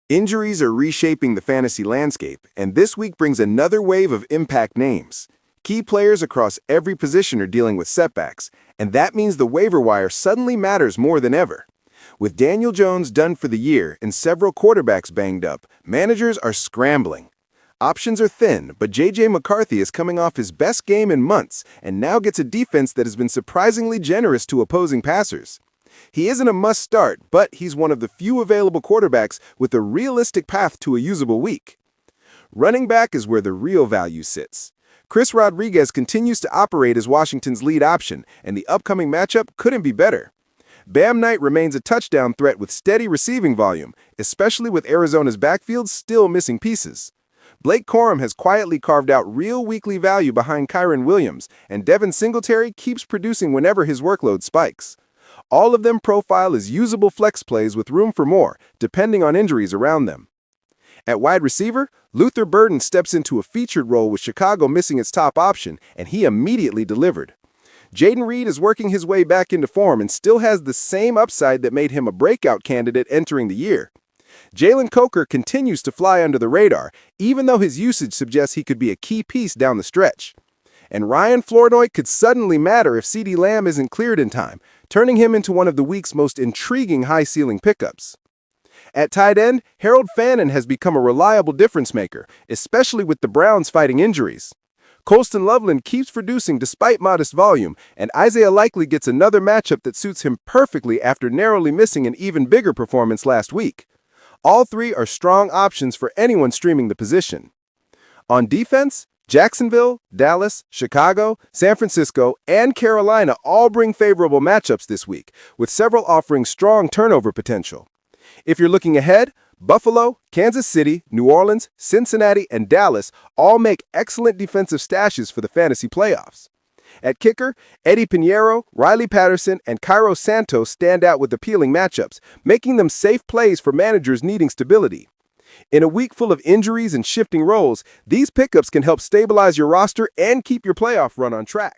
Injuries are reshaping the fantasy landscape, and this week brings another wave of impact names. Key players across every position are dealing with setbacks, and that means the waiver wire suddenly matters more than ever. With Daniel Jones done for the year and several quarterbacks banged up, managers are scrambling. Options are thin, but J.J. McCarthy is coming off his best game in months and now gets a defense that has been surprisingly generous to opposing passers. He isn't a must-start, but he's one of the few available quarterbacks with a realistic path to a usable week. Running back is where the real value sits. Chris Rodriguez continues to operate as Washington's lead option, and the upcoming matchup couldn't be better. Bam Knight remains a touchdown threat with steady receiving volume, especially with Arizona's backfield still missing pieces. Blake Corum has quietly carved out real weekly value behind Kyren Williams, and Devin Singletary keeps producing whenever his workload spikes. All of them profile as usable flex plays with room for more, depending on injuries around them. At wide receiver, Luther Burden steps into a featured role with Chicago missing its top option, and he immediately delivered. Jaden Reed is working his way back into form and still has the same upside that made him a breakout candidate entering the year. Jalen Coker continues to fly under the radar, even though his usage suggests he could be a key piece down the stretch. And Ryan Flournoy could suddenly matter if CeeDee Lamb isn't cleared in time, turning him into one of the week's most intriguing high-ceiling pickups. At tight end, Harold Fannin has become a reliable difference maker, especially with the Browns fighting injuries. Colston Loveland keeps producing despite modest volume, and Isaiah Likely gets another matchup that suits him perfectly after narrowly missing an even bigger performance last week. All three are strong options for anyone streaming the position. On defense, Jacksonville, Dallas, Chicago, San Francisco, and Carolina all bring favorable matchups this week, with several offering strong turnover potential. If you're looking ahead, Buffalo, Kansas City, New Orleans, Cincinnati, and Dallas all make excellent defensive stashes for the fantasy playoffs. At kicker, Eddie Pinheiro, Riley Patterson, and Cairo Santos stand out with appealing matchups, making them safe plays for managers needing stability. In a week full of injuries and shifting roles, these pickups can help stabilize your roster and keep your playoff run on track.